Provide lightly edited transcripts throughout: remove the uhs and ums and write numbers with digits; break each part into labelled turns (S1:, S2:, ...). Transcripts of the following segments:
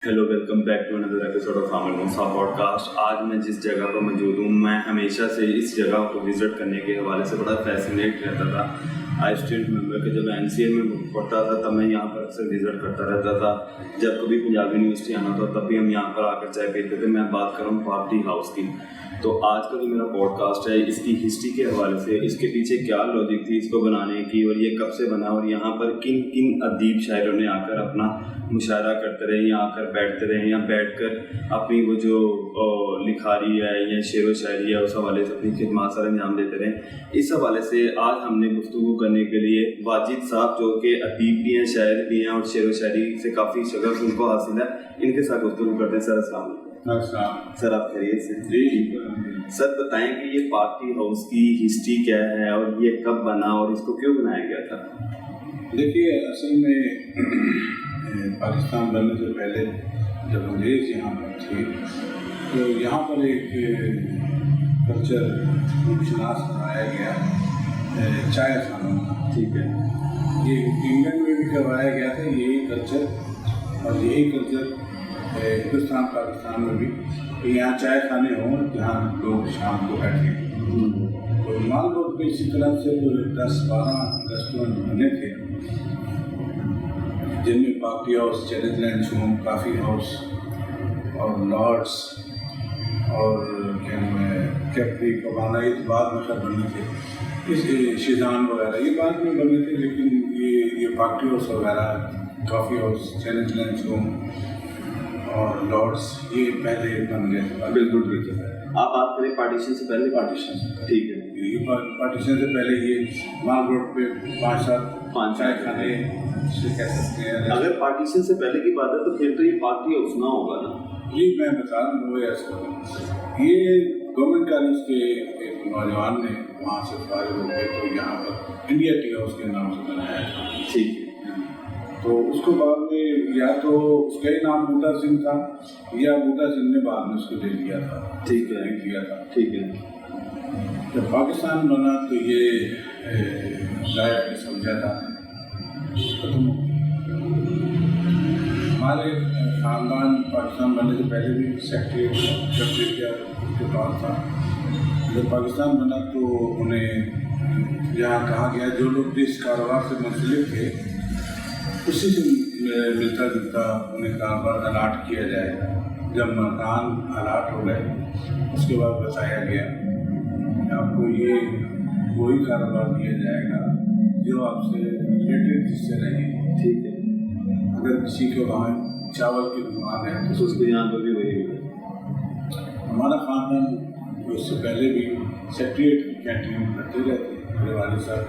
S1: Hello, welcome back to another episode of Aamir Moosa podcast. आज मैं जिस जगह पर मौजूद हूँ, मैं हमेशा से इस जगह को विज़िट करने के हवाले से बड़ा फैसिनेट रहता था। आई स्टिल रिमेंबर कि जब NCA में पढ़ता था तब मैं यहाँ पर अक्सर विज़िट करता रहता था। जब कभी पंजाब यूनिवर्सिटी आना था तब भी हम यहाँ पर आकर चाय पीते थे। मैं बात कर रहा हूँ पार्टी हाउस की। तो आज का जो मेरा पॉडकास्ट है, इसकी हिस्ट्री के हवाले से, इसके पीछे क्या लॉजिक थी इसको बनाने की, और ये कब से बना, और यहाँ पर किन किन अदीब शायरों ने आकर अपना मुशायरा करते रहे, यहाँ आकर बैठते रहे, यहाँ बैठकर अपनी वो जो लिखारी है या शेर व शायरी है उस हवाले से अपनी खिदमत सर अंजाम देते रहे। इस हवाले से आज हमने गुफ्तगू करने के लिए वाजिद साहब, जो कि अदीब भी हैं, शायर भी हैं और शेर व शायरी से काफ़ी शगफ उनको हासिल है, इनके साथ गुफ्तगू करते हैं। सर अस्सलाम वालेकुम। सर आप खैरियत से? जी। सर बताएं कि ये पार्टी हाउस की हिस्ट्री क्या है और ये कब बना और इसको क्यों बनाया गया था?
S2: देखिए, असल में पाकिस्तान बनने से पहले जब अंग्रेज़ यहाँ पर थे तो यहाँ पर एक कल्चर शनास बनाया गया चाय खाना।
S1: ठीक है।
S2: ये इंग्लैंड में भी करवाया गया था यही कल्चर, और यही कल्चर हिंदुस्तान पाकिस्तान में भी, यहाँ चाय खाने हों जहाँ लोग शाम को बैठे। तो माल रोड पे इसी तरह से 10-12 रेस्टोरेंट बने थे, जिनमें party house, challenge lunch home, coffee house और लॉर्ड्स और क्या नाम है कैफे कबाना, ये बाद में सब बने थे। इस शिजान वगैरह ये बाद में बने थे, लेकिन ये पार्टी हाउस वगैरह, coffee house, challenge lunch home और लॉर्ड्स ये पहले बन गए थे।
S1: बिल्कुल ठीक है। आप बात करें पार्टीशन से पहले?
S2: पार्टीशन से,
S1: ठीक है।
S2: ये पार्टीशन से पहले ये माल रोड पे 5-7 चाय खाने से कह सकते हैं।
S1: अगर पार्टीशन से पहले की बात है तो फिर तो ये पार्टी हाउस ना होगा ना?
S2: ये मैं बता रहा हूँ, ये गवर्नमेंट कॉलेज के एक नौजवान ने वहाँ से फारिग हो गए तो यहाँ पर इंडिया टी हाउस के नाम से बनाया था।
S1: ठीक है।
S2: तो उसको बाद में या तो उसका ही नाम बूटा सिंह था या बूटा सिंह ने बाद में उसको ले लिया था।
S1: ठीक है,
S2: लिया था।
S1: ठीक है।
S2: जब पाकिस्तान बना तो ये लायक समझा था खत्म। हमारे ख़ानदान पाकिस्तान बनने से पहले भी सेक्रेटरिएट के पास था। जब पाकिस्तान बना तो उन्हें यहाँ कहा गया जो लोग जिस कारोबार से मुंसलिक थे उसी से मिलता जुलता उन्हें कारोबार अलाट किया जाएगा। जब मकान अलाट हो गए उसके बाद बताया गया कि आपको ये वही कारोबार दिया जाएगा जो आपसे रिलेटेड जिससे रहे। ठीक है। अगर किसी के वहाँ चावल की दुकान है तो
S1: उसको यहाँ पर भी वही है।
S2: हमारा खानदान उससे पहले भी सेक्रेटरिएट की कैंटीन करते रहते मेरे वाले साहब,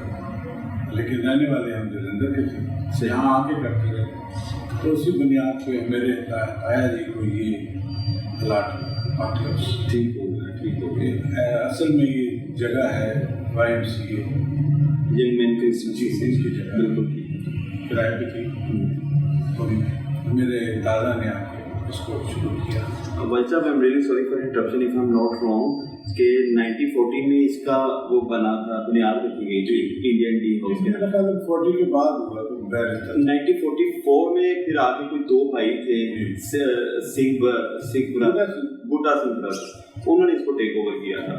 S2: लेकिन रहने वाले हम जलंधर के थे, यहाँ आके करते रहे। तो उसी बुनियाद पे मेरे ताया जी को ये अलाट पार्टी हाउस।
S1: ठीक हो गया, ठीक हो गया।
S2: असल में ये जगह है YMCA,
S1: यंग मैन क्रिश्चियन
S2: की जगह,
S1: बिल्कुल
S2: किराए पे थी। तो मेरे दादा ने आके इसको शुरू किया।
S1: भाई साहब, I am really sorry for interruption if I am not wrong कि 1940 में इसका वो बना था, बुनियाद रखी गई थी इंडियन टी हाउस के।
S2: मेरा ख्याल 40 के बाद हुआ तो
S1: 1944 में फिर आगे कोई दो भाई थे, बूटा सिंह ब्रदर, उन्होंने इसको टेक ओवर किया था।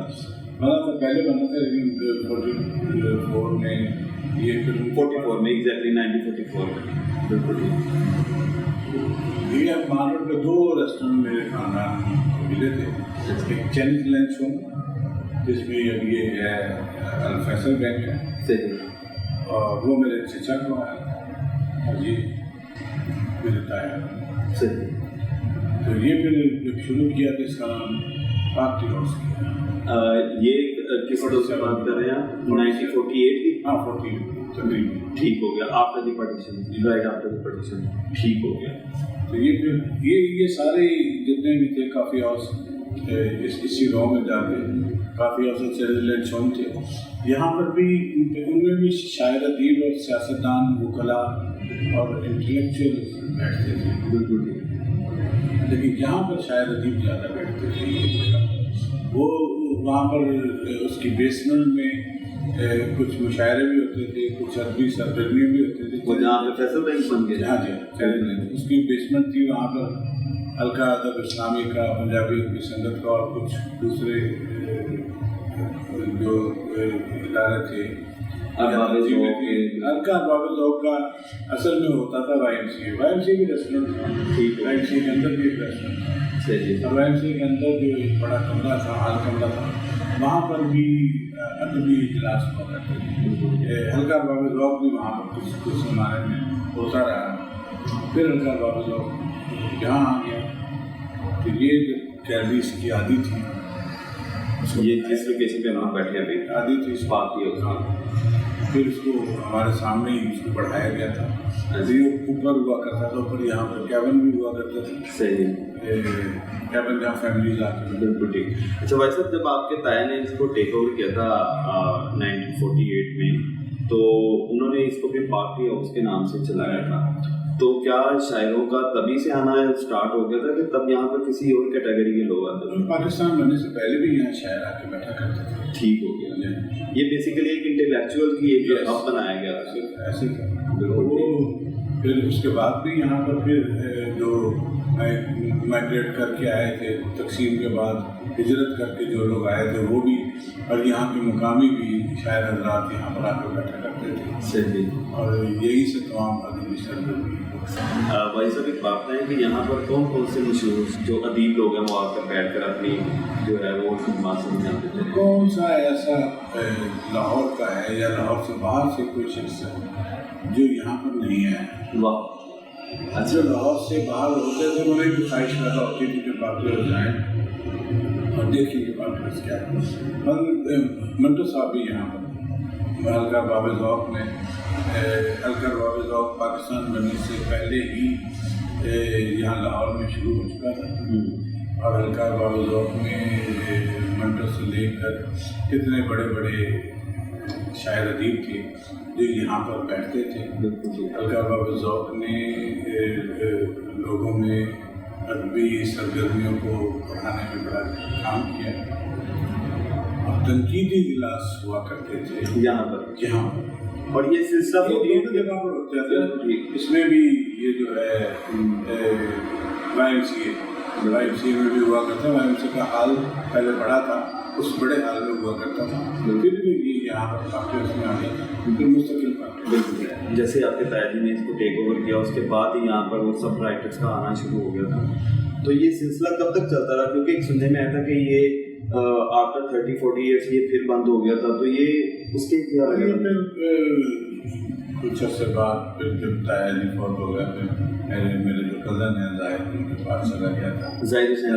S2: बना था पहले बना था, लेकिन 44 में ये
S1: 44 में एग्जैक्टली 1944 में बिल्कुल।
S2: ये मार्केट पे 2 रेस्टोरेंट मेरे खानदान को मिले थे। एक चैलेंज लंच होम जिसमें अब ये है अल-फैसल बैंक है,
S1: सही,
S2: और वो मेरे चचा को आया और ये मेरे ताया।
S1: सही।
S2: तो ये मैंने जब शुरू किया तो इसका नाम पार्टी हाउस किया।
S1: ये किस दौर से बात कर रहे हैं आप? 1948 की?
S2: हाँ, 48 तकरीबन।
S1: ठीक हो गया, after the partition, right after the partition, ठीक हो गया।
S2: तो ये फिर ये सारे जितने भी थे काफ़ी हाउस इसी गाँव में जाके काफ़ी हाउस चैलेंज लंच होम थे। यहाँ पर भी उनमें भी शायर, अदीब और सियासतदान, वकला और इंटेलेक्चुअल बैठते थे।
S1: बिल्कुल।
S2: लेकिन यहाँ पर शायर अदीब ज़्यादा बैठते थे। वो वहाँ पर उसकी बेसमेंट में कुछ मुशायरे भी होते थे, कुछ अरबी सरगर्मियाँ भी होती थी।
S1: वो जहाँ पे फैसल बैंक बन गया।
S2: हाँ जी, उसकी बेसमेंट थी, वहाँ पर हल्का अदब इस्लामी का, पंजाबी की संगत का और कुछ दूसरे जो इदारे थे हल्का बाब ज़ौक़ का असल में होता था YMCA भी रेस्टोरेंट था, YMCA के अंदर भी एक रेस्टोरेंट था, और YMCA के अंदर जो एक बड़ा कमरा था, हाल कमरा था, वहाँ पर भी अदबी इजलास हुआ करते थे। हल्का बाब ज़ौक़ भी वहाँ पर कुछ ज़माने में होता रहा। फिर हल्का बाब ज़ौक़ यहाँ आ गया, तो ये कैलरीज की आदि थी,
S1: ये जिस लोकेशन पे हम बैठे अभी
S2: आदि थी इस बात
S1: बाकी
S2: की। फिर इसको हमारे सामने ही इसको बढ़ाया गया था। ये ऊपर हुआ करता था, ऊपर यहाँ पर कैबिन भी हुआ करता था,
S1: सही
S2: कैबिन जहाँ फैमिलीज आती थी।
S1: बिल्कुल ठीक। अच्छा भाई साहब, जब आपके ताया ने इसको टेक ओवर किया था 1948 में, तो उन्होंने इसको भी पार्टी हाउस के नाम से चलाया था, तो क्या शायरों का तभी से आना स्टार्ट हो गया था कि तब यहाँ पर किसी और कैटेगरी के लोग आते थे?
S2: पाकिस्तान बनने से पहले भी यहाँ शायर आके बैठा करते थे।
S1: ठीक हो गया। ये बेसिकली एक इंटेलेक्चुअल की एक हब बनाया गया था
S2: ऐसे फिर उसके बाद भी यहाँ पर फिर जो माइग्रेट करके आए थे, तकसीम के बाद हिजरत करके जो लोग आए थे वो भी, और यहाँ के मुकामी भी शायर हजरात यहाँ पर आकर बैठा करते थे।
S1: सही।
S2: और यही से तमाम अदबी सरगर्मी।
S1: भाई साहब, एक बात है कि यहाँ पर कौन कौन से मशहूर जो अदीब लोग हैं वो आकर बैठ कर अपनी जो है वो खिदमत समझाते थे?
S2: कौन सा ऐसा लाहौर का है या लाहौर से बाहर से कोई शख्स है जो यहाँ पर नहीं है?
S1: वाह।
S2: अच्छा, लाहौर से बाहर होते थे, उन्हें भी ख्वाहिश पैदा होती थी कि पार्टी हो जाए और देखिए कि पार्टी क्या है। मंटो साहब भी यहाँ पर हल्का बाब ज़ौक़ ने हल्का बाब ज़ौक़ पाकिस्तान बनने से पहले ही यहाँ लाहौर में शुरू हो चुका था, और हल्का बाब ज़ौक़ में मंटो से लेकर कितने बड़े बड़े शायर अदीब थे जो यहाँ पर बैठते थे। हल्का बाब ज़ौक़ ने लोगों में अदबी सरगर्मियों को बढ़ाने में बड़ा काम किया, और तनकीदी इजलास हुआ करते थे यहाँ पर। और ये सिलसिला जगह पर होता था। इसमें भी ये जो है YMCA में भी हुआ करता। YMCA का हाल पहले बड़ा था, उस बड़े हाल में हुआ करता था, फिर भी ये यहाँ पर पार्टी उसमें आ गया, फिर मुस्तकिल पार्टी।
S1: जैसे आपके ताया जी ने इसको टेक ओवर किया, उसके बाद ही यहाँ पर वो सब राइटर्स का आना शुरू हो गया था, तो ये सिलसिला कब तक चलता रहा? क्योंकि एक सुनने में आया था कि ये आफ्टर 30-40 ईयर्स ये फिर बंद हो गया था, तो ये उसके क्या
S2: कुछ अर्से बाद फिर जब ताया जी फौत हो गया, फिर मेरे जो कज़न है जाहिद, उनके पास चला गया था। जाहिद हसन,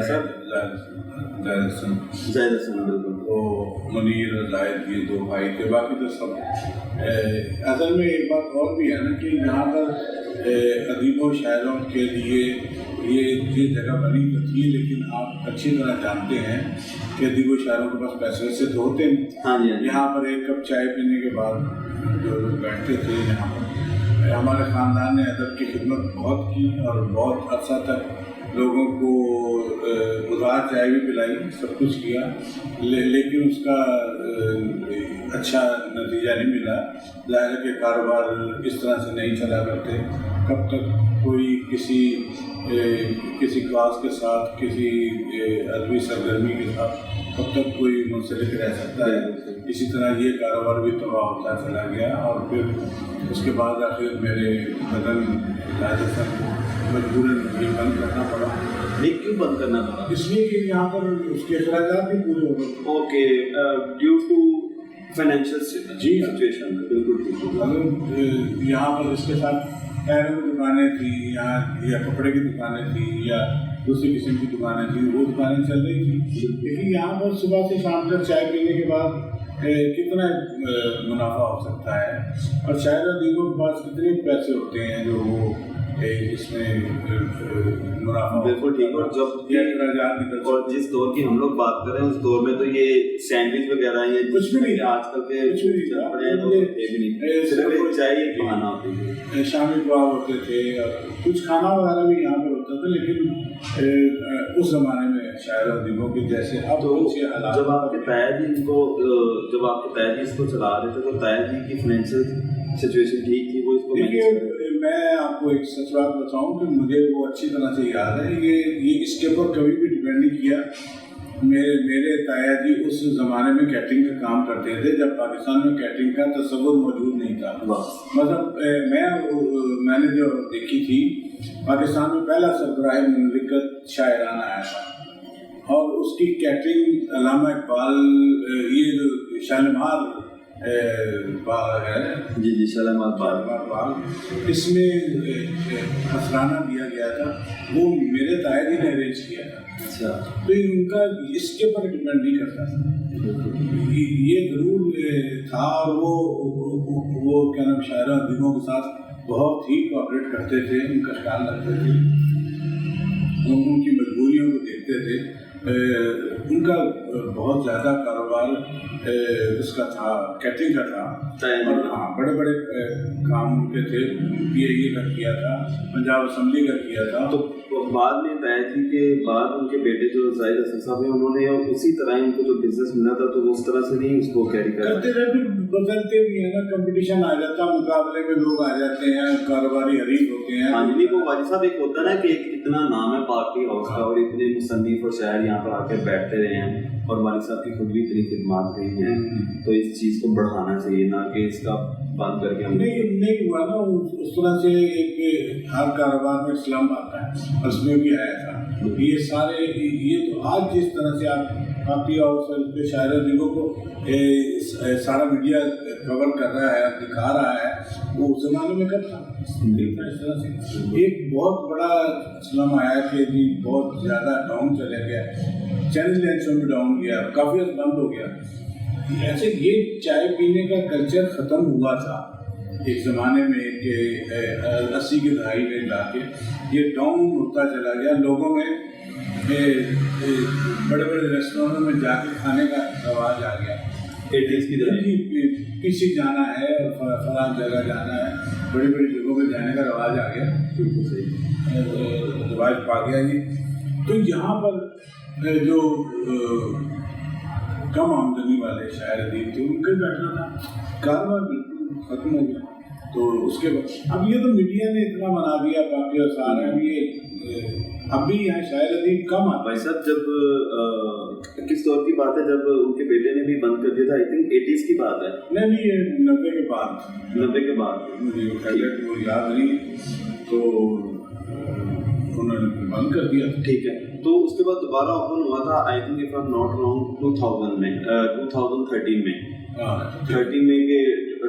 S2: तो मुनीर और जाहिद ये दो भाई थे, बाकी तो सब। असल में एक बात और भी है ना कि यहाँ पर अदीबों शायरों के लिए ये जगह बनी तो थी, लेकिन आप अच्छी तरह जानते हैं कि अदीबों शायरों के पास पैसे वैसे तो होते नहीं।
S1: हाँ जी।
S2: यहाँ पर एक कप चाय पीने के बाद जो लोग बैठते थे यहाँ पर, हमारे ख़ानदान ने अदब की खिदमत बहुत की और बहुत अर्सा तक लोगों को उधार चाय भी पिलाई, सब कुछ किया, लेकिन उसका अच्छा नतीजा नहीं मिला। ज़ाहिर के कारोबार इस तरह से नहीं चला करते। कब तक कोई किसी क्लास के साथ, किसी अदबी सरगर्मी के साथ कब तक कोई मुंसलिक रह सकता है? इसी तरह ये कारोबार भी तबाह होता चला गया, और फिर उसके बाद आखिर मेरे बदन राजस्थान को मजबूरन ये बंद करना पड़ा।
S1: लेकिन क्यों बंद करना पड़ा?
S2: इसलिए कि यहाँ पर उसके अखराजात भी पूरे हो गए।
S1: Okay, due to financial situation. बिल्कुल।
S2: अगर यहाँ पर इसके साथ टायरों की दुकानें थी यहाँ, या कपड़े की दुकानें थी, या दूसरी किस्म की दुकानें थी, वो दुकानें चल रही थी, लेकिन यहाँ पर सुबह से शाम तक चाय पीने के बाद कितना मुनाफा हो सकता है, और शायद अदीबों के पास कितने पैसे होते हैं जो वो इसमें मुनाफा।
S1: बिल्कुल ठीक। और जब ये और जिस दौर की हम लोग बात कर रहे हैं उस दौर में तो ये सैंडविच वगैरह ये
S2: कुछ भी नहीं,
S1: आजकल के चाय खाना होती है,
S2: शामी कबाब होते थे, और कुछ खाना वगैरह भी यहाँ पर होता था, लेकिन उस जमाने में शायद अदीबों के जैसे अब
S1: तो जब आपके ताया जी इसको चला रहे थे, तो ताया जी की फाइनेंशियल सिचुएशन ठीक थी, वो इसको
S2: میں آپ کو ایک سچ بات بتاؤں کہ مجھے وہ اچھی طرح سے یاد ہے، یہ اس کے اوپر کبھی بھی ڈپینڈ نہیں کیا. میرے تایا جی اس زمانے میں کیٹرنگ کا کام کرتے تھے جب پاکستان میں کیٹرنگ کا تصور موجود نہیں تھا. مطلب میں نے جو دیکھی تھی، پاکستان میں پہلا سربراہ مملکت شاعران آیا تھا اور اس کی کیٹرنگ علامہ اقبال، یہ جو شالیمار باغ ہے،
S1: جی شالیمار
S2: باغ، اس میں نذرانہ دیا گیا تھا، وہ میرے تایا جی نے ارینج کیا تھا.
S1: اچھا،
S2: تو ان کا اس کے اوپر ڈپینڈ نہیں کرتا تھا، یہ ضرور تھا. اور وہ کیا نام شاعروں ادیبوں کے ساتھ بہت ہی کوآپریٹ کرتے تھے، ان کا خیال رکھتے تھے، ان کی مجبوریوں کو دیکھتے تھے. ان کا بہت زیادہ کاروبار اس کا تھا، کیٹرنگ کا تھا. اور ہاں، بڑے بڑے کام ان کے تھے، PIA کا کیا تھا، پنجاب اسمبلی کا کیا تھا.
S1: تو بعد میں طے تھی کہ بعد ان کے بیٹے جو زاہد حسن صاحب ہیں، انہوں نے اسی طرح ان کو جو بزنس ملا تھا تو اس طرح سے نہیں اس کو کیری
S2: کرتے رہے. بدلتے بھی ہیں نا، کمپٹیشن آ جاتا، مقابلے میں لوگ آ جاتے ہیں، کاروباری حریف ہوتے ہیں.
S1: ہاں جی، وہ واجد صاحب ایک ہوتا ہے نا کہ اتنا نام ہے پارٹی ہاؤس کا اور اتنے مصنف اور شاعر یہاں پر آ کے بیٹھتے رہے ہیں اور والد صاحب کی خود بھی اتنی خدمات رہی ہیں، تو اس چیز کو بڑھانا چاہیے، نہ کہ اس کا بند کر کے ہم
S2: نہیں ہوا نا. اس طرح سے ایک ہر کاروبار میں اسلام آتا ہے، اس میں بھی آیا تھا. یہ سارے یہ تو آج جس طرح سے آپ پارٹی ہاؤس کے شاعر ادیبوں کو سارا میڈیا کور کر رہا ہے، دکھا رہا ہے، وہ اس زمانے میں کب تھا؟ اس طرح سے ایک بہت بڑا اسلام آیا کہ جی بہت زیادہ ڈاؤن چلا گیا، چینل لینسوں میں ڈاؤن گیا، کافی بند ہو گیا. ایسے یہ چائے پینے کا کلچر ختم ہوا تھا ایک زمانے میں کہ 80 کی دہائی میں لا کے یہ ڈاؤن ہوتا چلا گیا. لوگوں میں بڑے بڑے ریسٹورینٹوں میں جا کے کھانے کا رواج آ گیا.
S1: 80s کی دہائی
S2: PC جانا ہے اور فلاں جگہ جانا ہے، بڑی بڑی جگہوں پہ جانے کا رواج آ گیا، رواج پا گیا جی. تو یہاں پر جو کم آمدنی والے شاعر ادیب تھے ان کے بیٹھنا تھا، کاروبار بالکل ختم ہو گیا. تو اس کے بعد اب یہ تو میڈیا نے اتنا بنا دیا، باقی آسان ہے. اب بھی یہاں شاعر ادیب کم آتا.
S1: بھائی صاحب جب کس دور کی بات ہے جب ان کے بیٹے نے بھی بند کر دیا تھا؟ آئی تھنک 80s کی بات ہے.
S2: نہیں یہ 90 کے بعد،
S1: 90 کے بعد
S2: مجھے وہ یاد نہیں، تو انہوں نے بند کر دیا.
S1: ٹھیک ہے. تو اس کے بعد دوبارہ اوپن ہوا تھا I think if I am not wrong 2000 میں، 2013 میں، 13 میں کہ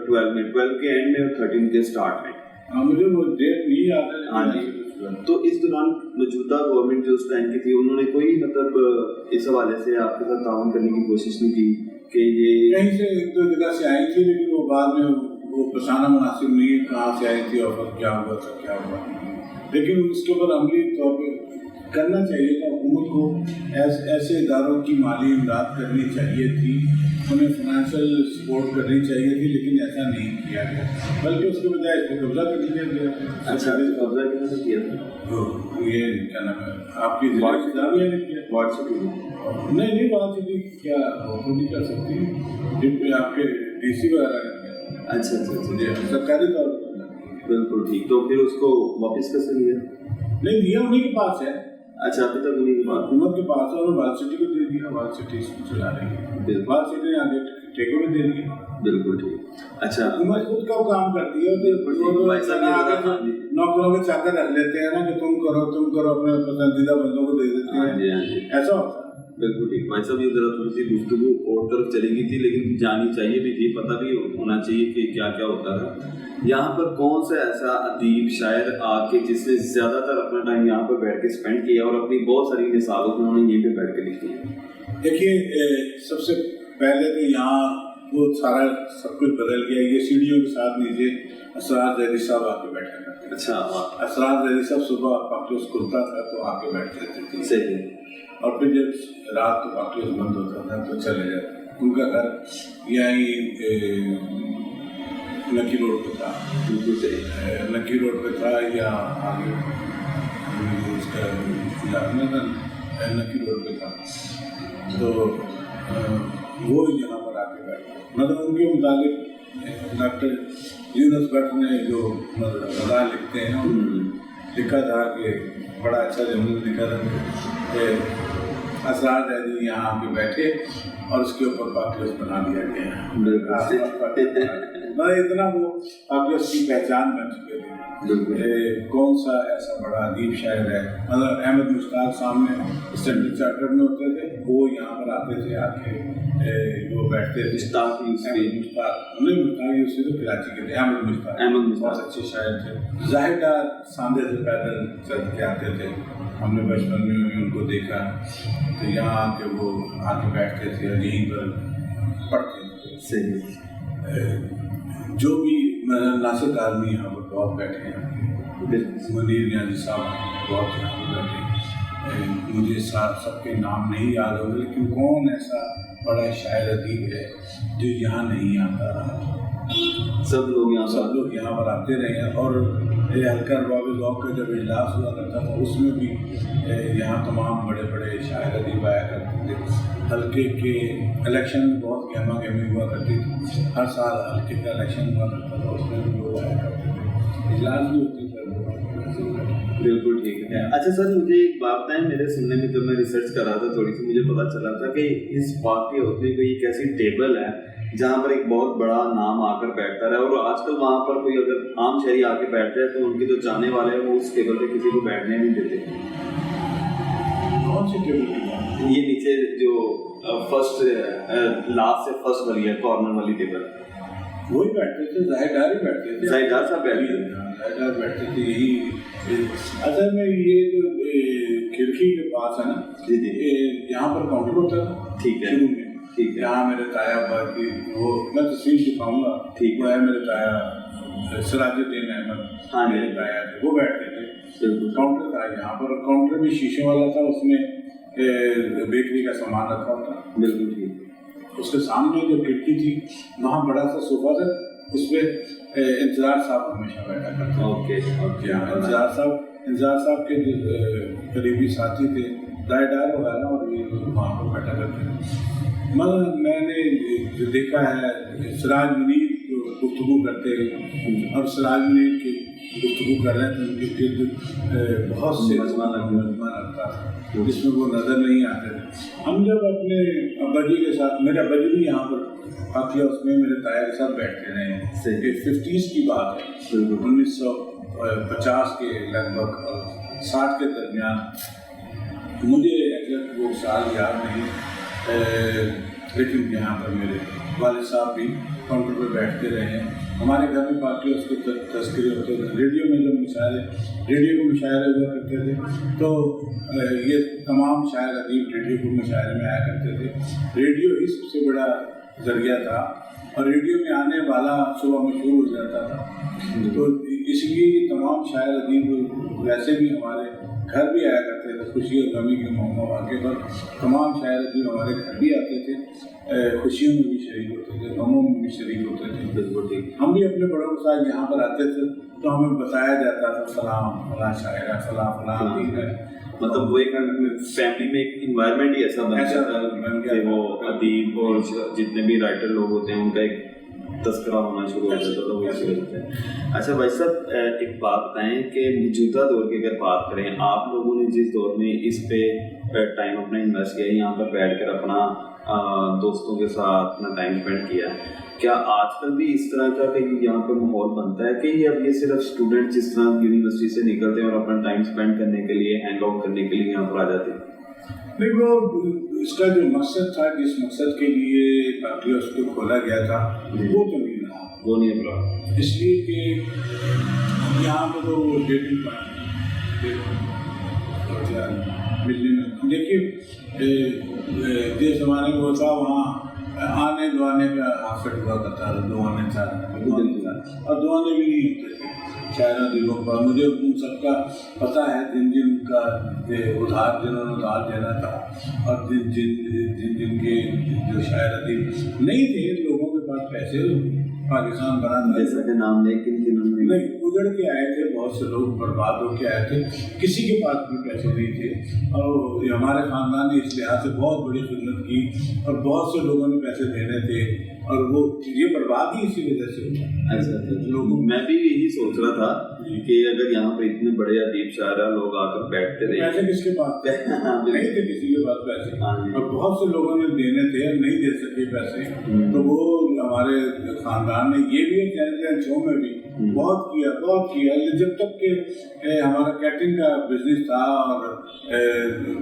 S1: 12 میں، 12 کے اینڈ میں اور 13 کے اسٹارٹ میں.
S2: مجھے وہ ڈیٹ نہیں یاد ہے.
S1: ہاں جی. تو اس دوران موجودہ گورنمنٹ جو اس ٹائم کی تھی، انہوں نے کوئی مطلب اس حوالے سے آپ کے ساتھ تعاون کرنے کی کوشش نہیں کی کہ یہ
S2: کہیں سے ایک دو جگہ سے آئی تھی، لیکن وہ بعد میں وہ پہچانا مناسب نہیں کہاں سے آئی تھی اور کیا ہوا تھا کیا ہوا. لیکن اس کے اوپر عملی طور پہ کرنا چاہیے تھا. حکومت کو ایسے اداروں کی مالی امداد کرنی چاہیے تھی، انہیں فائنینشیل سپورٹ کرنی چاہیے تھی، لیکن ایسا نہیں کیا گیا، بلکہ اس کے بجائے اس پہ قبضہ کر لیا گیا.
S1: اچھا، قبضہ کیسے کیا تھا؟
S2: یہ کیا نام ہے آپ کی واٹس نہیں بات کیا نہیں کر سکتی، آپ کے DC وغیرہ نے کیا.
S1: اچھا اچھا اچھا،
S2: سرکاری طور پر.
S1: بالکل ٹھیک. تو پھر اس کو واپس کیسے لیا؟
S2: نہیں دیا انہیں کے پاس ہے.
S1: اچھا، ابھی تک انہیں کے پاس
S2: حکومت کے پاس ہے، اور وال سٹی کو دے دیا، وال سٹی اس کو چلا رہی ہے، وال سٹی نے آگے ٹھیکوں میں دے دیا.
S1: بالکل ٹھیک. اچھا،
S2: حکومت خود کا کام کرتی ہے، نوکروں میں چاکر رکھ لیتے ہیں نا کہ تم کرو اپنے پسندیدہ بندوں کو دے دیتے ہیں، ایسا ہوتا ہے.
S1: بالکل ٹھیک. بھائی صاحب یہ ذرا تھوڑی سی گفتگو اور طرف چلی گئی تھی، لیکن جانی چاہیے بھی تھی، پتہ بھی ہونا چاہیے کہ کیا کیا ہوتا ہے یہاں پر. کون سا ایسا ادیب شاعر آ کے جس نے زیادہ تر اپنا ٹائم یہاں پر بیٹھ کے اسپینڈ کیا اور اپنی بہت ساری مثالوں کو انہوں نے یہیں پہ بیٹھ کے لکھی ہیں؟
S2: دیکھیے سب سے پہلے تو یہاں وہ سارا سب کچھ بدل گیا. یہ سیڑھیوں کے ساتھ نیچے اسرار زیدی صاحب آ کے بیٹھا کرتے.
S1: اچھا،
S2: اسرار زیدی صاحب صبح پاکٹوس کھلتا تھا تو آ کے بیٹھ جاتے تھے.
S1: صحیح.
S2: اور پھر جب رات کو پاکٹوس بند ہوتا تھا تو چلے جاتے. ان کا گھر یہیں نکی روڈ پہ تھا.
S1: بالکل صحیح.
S2: نکی روڈ پہ تھا یا آگے اس کا نکی روڈ پہ تھا. تو وہ یہاں پر آ کے بیٹھے. مطلب ان کے مطابق डॉक्टर यूनुस भट्ट ने जो मज़ार लिखते हैं लिखा था कि बड़ा अच्छा जुमला लिखा था कि असरार जैदी यहाँ आके बैठे और उसके ऊपर पापुलस बना दिया गया। मतलब इतना वो पापुलस की पहचान बन चुके थे। कौन सा ऐसा बड़ा अदीब शायर है, मतलब अहमद मुश्ताक सामने स्टैंडर्ड चार्टर में होते थे, वो यहाँ पर आते थे, आके वो बैठते थे। मुश्ताक यूसुफी तो कराची के थे, अहमद मुश्ताक बहुत अच्छे शायर थे। जाहिर डार सामने से पैदल चल के आते थे, हमने बचपन में भी उनको देखा, तो यहाँ आके वो आके बैठते थे, यहीं पर पढ़ते थे। सही जो भी नासिर आदमी यहाँ पर बहुत बैठे हैं, मुनीर न्याजी साहब बहुत यहाँ पर बैठे। मुझे सबके नाम नहीं याद होंगे, लेकिन कौन ऐसा बड़ा शायर अदीब है जो यहाँ नहीं आता रहा। सब लोग यहाँ पर आते रहे हैं। और हल्का रबाब ज़ौक़ का जब इजलास हुआ करता था, उसमें भी यहाँ तमाम बड़े बड़े शायर अदीब आया करते थे। हल्के के इलेक्शन में बहुत गहमा गहमी हुआ करती थी, हर साल हल्के का इलेक्शन हुआ करता था, उसमें भी लोग आया करते थे, इजलास भी होती थी।
S1: बिल्कुल ठीक है। अच्छा सर, मुझे एक बात बताएं, मेरे सुनने में जब मैं रिसर्च कर रहा था थोड़ी सी, मुझे पता चला था कि इस पार्क के होते कोई एक ऐसी टेबल है जहाँ पर एक बहुत बड़ा नाम आकर बैठता रहा, और आजकल वहाँ पर कोई अगर आम शहरी आके बैठते हैं तो उनके जो जाने वाले हैं वो उस टेबल पे किसी को बैठने नहीं देते।
S2: कौन सी टेबल?
S1: ये नीचे जो फर्स्ट लास्ट से फर्स्ट वाली है, कॉर्नर वाली टेबल,
S2: वही बैठते थे, जाहिरदार ही बैठते थे,
S1: जाहिरदार साहब बैठते थे,
S2: जाहिरदार बैठते थे। यही असल में ये जो खिड़की के पास है ना, यहाँ पर काउंटर होता था। ठीक है, ठीक है। यहाँ मेरे ताया की वो मैं तस्वीर दिखाऊंगा, ठीक है, मेरे ताया सिराजुद्दीन अहमद, हाँ मेरे ताया थे, वो बैठते थे। काउंटर था यहाँ पर, काउंटर भी शीशे वाला था, उसमें बेकरी का सामान रखा होता। बिल्कुल ठीक। उसके सामने जो खिड़की थी वहाँ बड़ा सा सोफा था, उस पर इंतजार साहब हमेशा बैठा करते। Okay okay. इंतजार साहब के करीबी साथी थे दायदार वगैरह, और ये वहाँ पर बैठा करते थे। मैंने जो देखा है, सिराज मुनीर गुफ्तगू करते हैं, और सिराज मुनीर की गुफ्तगू कर रहे थे, उनके गिर्द बहुत से मजमा लगता था जिसमें वो नज़र नहीं आते थे। हम जब अपने अब्बा जी के साथ, मेरे अब्बा जी भी यहाँ पर काफिया उसमें मेरे ताया के साथ बैठते रहे, 50s की बात है, 1950 के लगभग 60 के दरमियान। मुझे एग्जैक्ट वो साल याद नहीं, लेकिन यहाँ पर मेरे वालिद साहब भी काउंटर पर बैठते रहे हैं। हमारे घर में काफ़ी उसके तस्करे होते थे। रेडियो में जब रेडियो को मुशायरे हुआ करते थे, तो ये तमाम शायर अदीब रेडियो को मुशायरे में आया करते थे। रेडियो ही सबसे बड़ा ज़रिया था, और रेडियो में आने वाला सुबह मशहूर हो जाता था। तो इसलिए तमाम शायर अदीब वैसे भी हमारे घर भी आया करते थे, खुशी और गमी के मौके पर तमाम शायर अदीब हमारे घर भी आते थे, खुशियों में भी शरीक होते थे, गमों में भी शरीक होते थे। बिल्कुल ठीक। हम भी अपने बड़ों के साथ यहाँ पर आते थे, तो हमें बताया जाता था फलां शायर है, फलां अदीब है। मतलब वो एक फैमिली में एक इन्वायरमेंट ही ऐसा बन गया कि वो अदीब और जितने भी राइटर लोग होते हैं उनका एक तस्करा होना शुरू हो जाता था, वो इसी वजह से। अच्छा भाई साहब, एक बात बताएं कि मौजूदा दौर की अगर बात करें, आप लोगों ने जिस दौर में इस पे टाइम अपना इन्वेस्ट किया, यहाँ पर बैठ कर अपना दोस्तों के साथ अपना टाइम स्पेंड किया, क्या आजकल भी इस तरह का कहीं यहाँ पर माहौल बनता है कि अब ये सिर्फ स्टूडेंट जिस तरह यूनिवर्सिटी से निकलते हैं और अपना टाइम स्पेंड करने के लिए, हैंग आउट करने के लिए यहाँ पर आ जाते हैं? नहीं, वो इसका जो मकसद था, जिस मकसद के लिए पार्टियों को खोला गया था, वो तो नहीं रहा, वो नहीं रहा। इसलिए कि यहाँ पर तो डेटिंग मिलने में, देखिए जिस ज़माने में वो था वहाँ आने दुआने का हाफिट हुआ करता था, दो आने चार, और दो आने भी नहीं होते थे शायद दिलों पर। मुझे उन सबका पता है, जिनका जिन्होंने उधार देना था, और जिनके जो शायर अदीब नहीं थे, लोगों के पास पैसे, पाकिस्तान बना जैसा के नाम, लेकिन जिन्होंने नहीं, उजड़ के आए थे, बहुत से लोग बर्बाद होके आए थे, किसी के पास भी पैसे नहीं थे और हमारे ख़ानदान ने इस लिहाज से बहुत बड़ी खिदमत की और बहुत से लोगों ने पैसे देने थे और वो ये बर्बादी इसी वजह से हुआ।
S1: अच्छा लोगों मैं भी यही सोच रहा था कि अगर यहाँ पर इतने बड़े अदीब शायरा लोग आकर बैठते रहे,
S2: पैसे किसके पास थे? नहीं थे किसी के पास पैसे, और बहुत से लोगों ने देने थे, नहीं दे सके पैसे, तो वो हमारे खानदान ने ये भी चैनल शो में भी बहुत किया। जब तक कि हमारा कैटरिंग का बिजनेस था और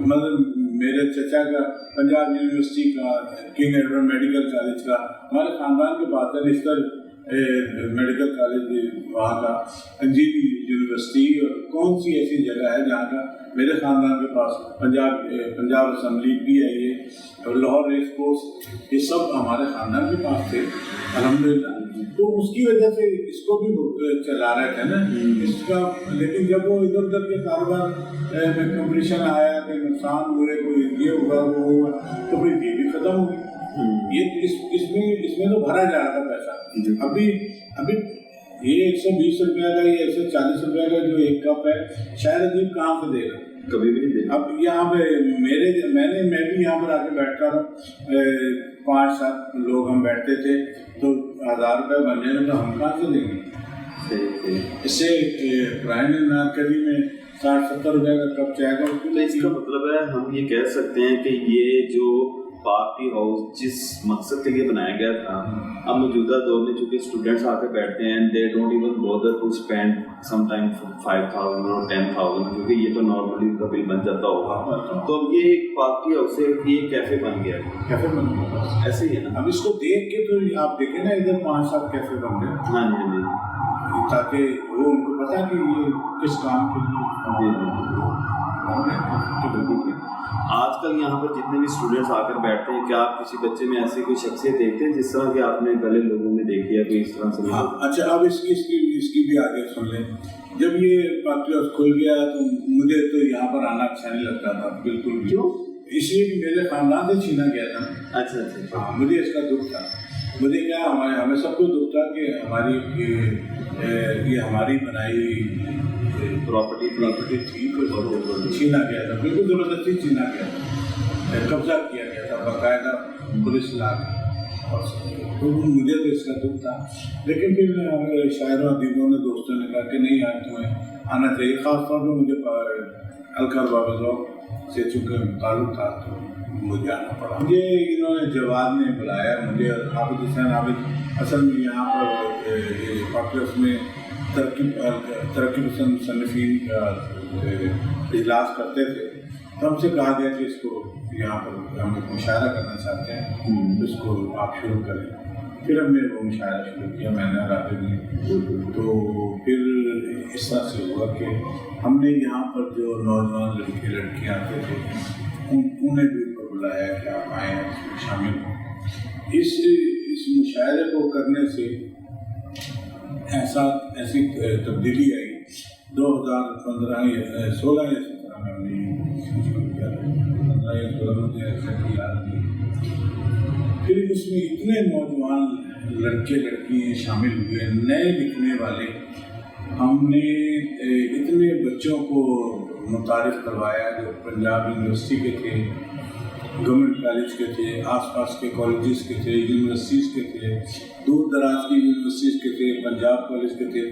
S2: मतलब मेरे चचा का पंजाब यूनिवर्सिटी का किंग एडवर्ड मेडिकल कॉलेज का हमारे खानदान के पास है रिश्ता मेडिकल कॉलेज वहाँ का, इंजीनियरिंग यूनिवर्सिटी, और कौन सी ऐसी जगह है जहाँ का मेरे ख़ानदान के पास पंजाब असम्बली PIA और लाहौर रेस कोर्स, ये सब हमारे ख़ानदान के पास थे अल्हम्दुलिल्लाह। तो उसकी वजह से इसको भी चला रहे थे ना इसका, लेकिन जब वो इधर उधर के कारोबार में कंपटीशन आया, कोई नुकसान हुए, कोई ये हुआ वो हुआ, तो फिर ये भी ख़त्म हो गई। ये इसमें तो भरा जा रहा था पैसा। अभी ये 120 रुपये का, ये 140 रुपये का जो एक कप है, शायद अजीब कहाँ से देगा, कभी भी नहीं देगा। अब यहाँ पे मैं भी यहाँ पर आके बैठता रहा, 5-7 लोग हम बैठते थे, तो 1000 रुपये बनने में तो हम कहाँ से देंगे। इससे पुराने नारकली में 60-70 रुपये का कप चाय का, तो
S1: इसका मतलब है हम ये कह सकते हैं कि ये जो पार्टी हाउस जिस मकसद के लिए बनाया गया था, अब मौजूदा दौर में चूँकि स्टूडेंट्स आकर बैठते हैं, they don't even bother to spend some time 5,000 और 10,000, क्योंकि ये तो नॉर्मली उनका बिल बन जाता होगा। तो अब ये एक पार्टी हाउस से ये कैफ़े बन गया है,
S2: कैफ़े बन गया
S1: ऐसे ही है ना।
S2: अब इसको देख के तो आप देखें ना, इधर 5-7 कैफ़े बन गए।
S1: हाँ जी,
S2: ताकि वो उनको पता कि ये किस काम के लिए।
S1: आजकल यहाँ पर जितने भी स्टूडेंट्स आकर बैठते हैं, क्या आप किसी बच्चे में ऐसी कोई शख्सियत देखते हैं जिस तरह की आपने पहले लोगों में देखी है, कोई इस तरह से?
S2: हाँ, अच्छा, अब इसकी भी आगे सुन लें। जब ये पार्टी हाउस खुल गया तो मुझे तो यहाँ पर आना अच्छा नहीं लगता था बिल्कुल भी।
S1: क्यों?
S2: इसलिए कि मेरे खानदान से छीना गया था।
S1: अच्छा।
S2: हाँ, मुझे इसका दुख था। मुझे क्या, हमें सबको दुख था कि ये हमारी बनाई हुई प्रॉपर्टी थी, छीना गया था, बिल्कुल ज़बरदस्ती छीना गया था, कब्जा किया गया था बाकायदा पुलिस ला के। तो मुझे तो इसका दुख था, लेकिन फिर हमारे शायरों अदीबों ने, दोस्तों ने कहा कि नहीं यार तुम्हें आना चाहिए। ख़ासतौर पर मुझे अलकर बाबा ज़ौक़ से चूँकि ताल्लुक़ था तो मुझे आना पड़ा। मुझे इन्होंने जवाब में बुलाया, मुझे हाफिज़ हुसैन आबिद असल में यहाँ पर पार्टी में तरक्की पसंद मुसन्निफ़ीन का इजलास करते थे, तो हमसे कहा गया कि इसको यहाँ पर हम एक मुशायरा करना चाहते हैं, तो इसको आप शुरू करें। फिर हमने वो मुशायरा शुरू किया, मैंने राबिब ने। तो फिर इस तरह से हुआ कि हमने यहाँ पर जो नौजवान लड़के लड़कियाँ आते थे उन्हें भी बुलाया कि आप आएँ, इसमें शामिल हों। इस मुशायरे को करने से ऐसी तब्दीली आई 2015 या 16 या 17 में हमने शुरू किया, 15 या 16 में ऐसा किया। फिर इसमें इतने नौजवान लड़के लड़कियाँ शामिल हुए, नए लिखने वाले। हमने इतने बच्चों को मुतारिफ करवाया जो पंजाब यूनिवर्सिटी के थे, गवर्नमेंट कॉलेज के थे, आसपास के कॉलेजेस के थे, यूनिवर्सिटीज़ के थे, दूर दराज की यूनिवर्सिटीज़ के थे, पंजाब कॉलेज के थे।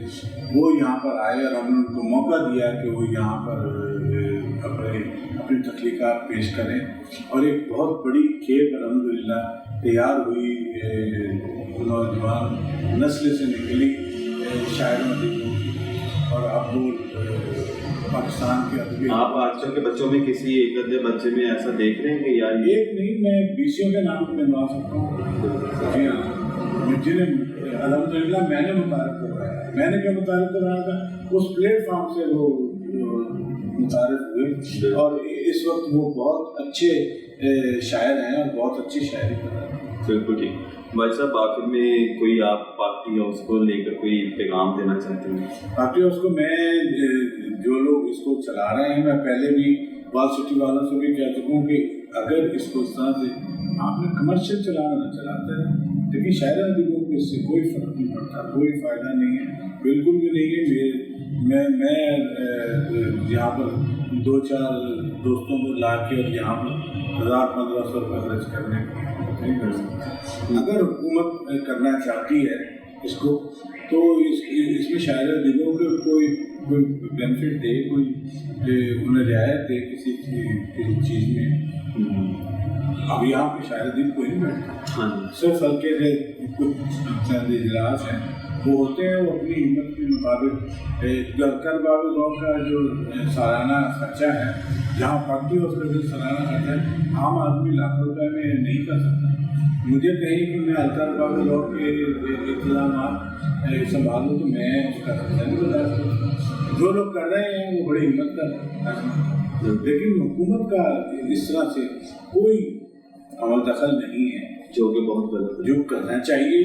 S2: वो यहाँ पर आए और हमने उनको मौका दिया कि वो यहाँ पर अपनी तख्लीक़ात पेश करें, और एक बहुत बड़ी खेप अल्हम्दुलिल्लाह तैयार हुई। नौजवान नस्ल से निकली शायरों की, और अब वो पाकिस्तान के अदबी।
S1: आप आजकल के बच्चों में किसी एक आधे बच्चे में ऐसा देख रहे हैं कि यार
S2: एक नहीं, मैं 20 के नाम बनवा सकता हूँ। जी हाँ, जिन्हें अल्हम्दुलिल्लाह मैंने मुतारिफ करवाया। मैंने क्या मुतारिफ करवाया था, उस प्लेटफॉर्म से वो मुतारिफ हुए, और इस वक्त वो बहुत अच्छे शायर हैं और बहुत अच्छी शायरी कर रहे हैं।
S1: बिल्कुल ठीक। भाई साहब, आखिर में कोई आप पार्टी हाउस को लेकर कोई पैगाम देना चाहते हैं?
S2: पार्टी हाउस को मैं, जो लोग इसको चला रहे हैं, मैं पहले भी वाल सिटी वालों से भी कह चुका हूँ कि अगर इसको इस तरह से आपने कमर्शियल चलाना ना चलाते हैं, لیکن شاعر ادیبوں کو اس سے کوئی فرق نہیں پڑتا, کوئی فائدہ نہیں ہے, بالکل بھی نہیں ہے. میں یہاں پر 2-4 دوستوں کو لا کے اور یہاں پر 1000-1500 روپے خرچ کرنے کو نہیں کر سکتا. اگر حکومت کرنا چاہتی ہے اس کو تو اس میں شاعر ادیبوں کو کوئی بینیفٹ دے, کوئی انہیں رعایت دے کسی چیز میں. اب یہاں پہ شاعر ادیب کوئی نہیں بیٹھتا, صرف ہلکے سے کچھ چند اجلاس ہیں وہ ہوتے ہیں, وہ اپنی ہمت کے مطابق کر باب ذوق کا جو سالانہ خرچہ ہے, جہاں پڑتی ہے اس کا جو سالانہ خرچہ ہے عام آدمی لاکھوں روپے میں نہیں کر سکتا. مجھے کہیں کہ میں ہلکا باب ذوق کے انتظامات سنبھالوں تو میں اس کا خرچہ نہیں بتا سکتا. جو لوگ کر رہے ہیں وہ بڑی ہمت کر رہے ہیں, لیکن حکومت کا اس طرح سے کوئی عمل دخل نہیں ہے,
S1: جو کہ بہت غلط
S2: جو کرنا چاہیے.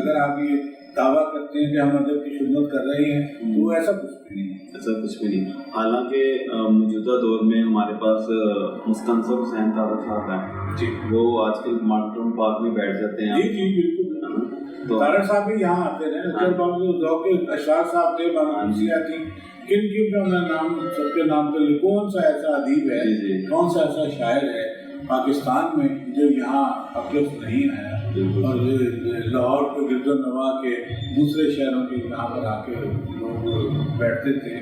S2: اگر آپ یہ دعویٰ کرتے ہیں کہ ہم ادب کی خدمت کر رہے ہیں تو وہ ایسا کچھ بھی نہیں ہے,
S1: ایسا کچھ بھی نہیں. حالانکہ موجودہ دور میں ہمارے پاس مستنصر حسین طارق صاحب ہیں
S2: جی,
S1: وہ آج کل مارٹن پارک میں بیٹھ جاتے ہیں.
S2: جی بالکل. طارق صاحب بھی یہاں آتے رہے, ذوق اشراف صاحب تھے, بانسیہ تھی, کن کا میں نام سب کے نام پہ کون سا ایسا ادیب ہے, کون سا ایسا شاعر ہے پاکستان میں جو یہاں اپلس نہیں آیا, اور لاہور کے گرد و نواح کے دوسرے شہروں کے یہاں پر آ کے لوگ بیٹھتے تھے,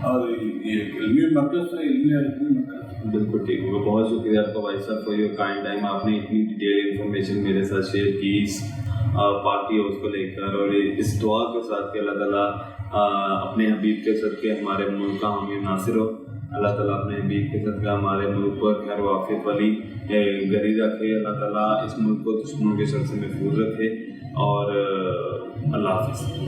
S2: اور یہ علمی مرکز تھا, علمی عربی مرکز.
S1: بالکل ٹھیک ہوگا. بہت شکریہ آپ کا بھائی صاحب فار یور کائنڈ ٹائم. آپ نے اتنی ڈیٹیل انفارمیشن میرے ساتھ شیئر کی اس پارٹی ہاؤس کو لے کر, اور اس دعا کے ساتھ کہ اللہ تعالیٰ اپنے حبیب کے صدقے ہمارے ملک کا حامی ناصر ہو. اللہ تعالیٰ اپنے حبیب کے صدقے ہمارے ملک پر خیر و عافیت والی گھڑی رکھے. اللہ تعالیٰ اس ملک کو دشمنوں کے شر سے محفوظ رکھے, اور اللہ حافظ.